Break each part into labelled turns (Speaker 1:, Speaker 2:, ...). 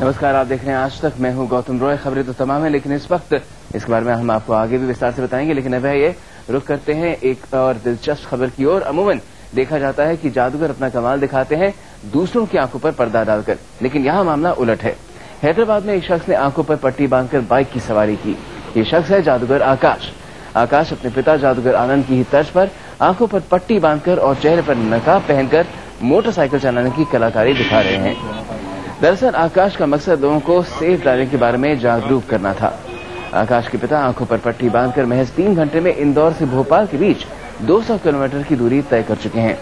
Speaker 1: नमस्कार, आप देख रहे हैं आज तक। मैं हूं गौतम रॉय। खबरें तो तमाम है, लेकिन इस वक्त इसके बारे में हम आपको आगे भी विस्तार से बताएंगे। लेकिन अब ये रुख करते हैं एक और दिलचस्प खबर की ओर। अमूमन देखा जाता है कि जादूगर अपना कमाल दिखाते हैं दूसरों की आंखों पर पर्दा डालकर, लेकिन यहाँ मामला उलट है। हैदराबाद में एक शख्स ने आंखों पर पट्टी बांधकर बाइक की सवारी की। ये शख्स है जादूगर आकाश। आकाश अपने पिता जादूगर आनंद की ही तर्ज पर आंखों पर पट्टी बांधकर और चेहरे पर नकाब पहनकर मोटरसाइकिल चलाने की कलाकारी दिखा रहे हैं। दरअसल आकाश का मकसद लोगों को सेफ ड्राइविंग के बारे में जागरूक करना था। आकाश के पिता आंखों पर पट्टी बांधकर महज 3 घंटे में इंदौर से भोपाल के बीच 200 किलोमीटर की दूरी तय कर चुके हैं।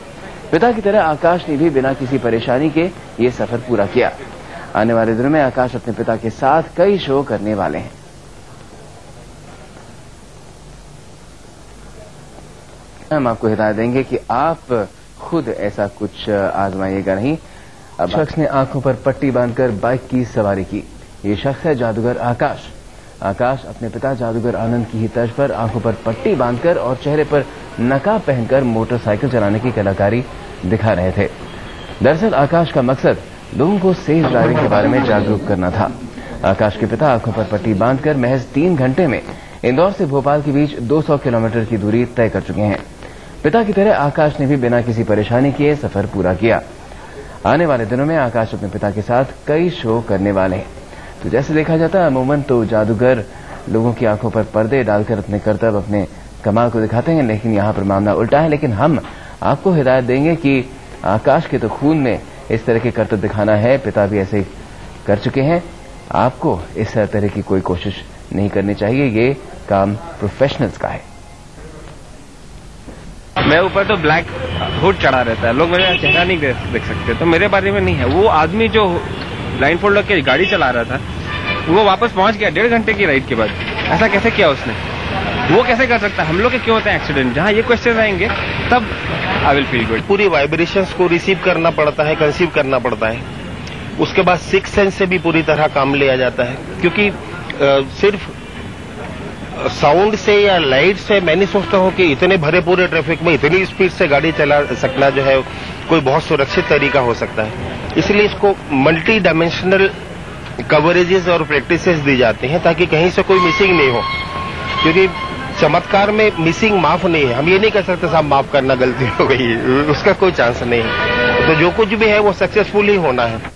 Speaker 1: पिता की तरह आकाश ने भी बिना किसी परेशानी के ये सफर पूरा किया। आने वाले दिनों में आकाश अपने पिता के साथ कई शो करने वाले हैं। हम आपको हिदायत देंगे कि आप खुद ऐसा कुछ आजमाइएगा नहीं। अब शख्स ने आंखों पर पट्टी बांधकर बाइक की सवारी की। ये शख्स है जादूगर आकाश। आकाश अपने पिता जादूगर आनंद की ही तर्ज पर आंखों पर पट्टी बांधकर और चेहरे पर नकाब पहनकर मोटरसाइकिल चलाने की कलाकारी दिखा रहे थे। दरअसल आकाश का मकसद लोगों को सेफ ड्राइविंग के बारे में जागरूक करना था। आकाश के पिता आंखों पर पट्टी बांधकर महज 3 घंटे में इंदौर से भोपाल के बीच 200 किलोमीटर की दूरी तय कर चुके हैं। पिता की तरह आकाश ने भी बिना किसी परेशानी के सफर पूरा किया। आने वाले दिनों में आकाश अपने पिता के साथ कई शो करने वाले हैं। तो जैसे देखा जाता है, अमूमन तो जादूगर लोगों की आंखों पर पर्दे डालकर अपने करतब, अपने कमाल को दिखाते हैं, लेकिन यहाँ पर मामला उल्टा है। लेकिन हम आपको हिदायत देंगे कि आकाश के तो खून में इस तरह के करतब दिखाना है। पिता भी ऐसे कर चुके हैं। आपको इस तरह की कोई कोशिश नहीं करनी चाहिए। ये काम प्रोफेशनल्स का है।
Speaker 2: मैं ऊपर तो ब्लैक हुड चढ़ा रहता है, लोग मेरा चेहरा नहीं देख सकते, तो मेरे बारे में नहीं है। वो आदमी जो ब्लाइंड फोल्ड के गाड़ी चला रहा था, वो वापस पहुंच गया 1.5 घंटे की राइड के बाद। ऐसा कैसे किया उसने? वो कैसे कर सकता है? हम लोग के क्यों होते हैं एक्सीडेंट? जहां ये क्वेश्चन आएंगे तब आई विल फील गुड।
Speaker 3: पूरी वाइब्रेशंस को रिसीव करना पड़ता है, कंसीव करना पड़ता है। उसके बाद 6 सेंस से भी पूरी तरह काम लिया जाता है, क्योंकि सिर्फ साउंड से या लाइट से मैं नहीं सोचता हूं कि इतने भरे पूरे ट्रैफिक में इतनी स्पीड से गाड़ी चला सकना जो है कोई बहुत सुरक्षित तरीका हो सकता है। इसलिए इसको मल्टी डायमेंशनल कवरेजेस और प्रैक्टिसेस दी जाती हैं ताकि कहीं से कोई मिसिंग नहीं हो, क्योंकि चमत्कार में मिसिंग माफ नहीं है। हम ये नहीं कर सकते साहब माफ करना गलती हो गई, उसका कोई चांस नहीं है। तो जो कुछ भी है वो सक्सेसफुल ही होना है।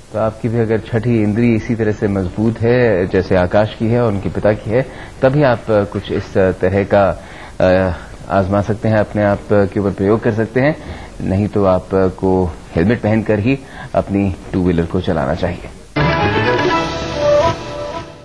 Speaker 1: तो आपकी भी अगर छठी इंद्री इसी तरह से मजबूत है जैसे आकाश की है और उनके पिता की है, तभी आप कुछ इस तरह का आजमा सकते हैं, अपने आप के ऊपर प्रयोग कर सकते हैं। नहीं तो आपको हेलमेट पहनकर ही अपनी 2 व्हीलर को चलाना चाहिए।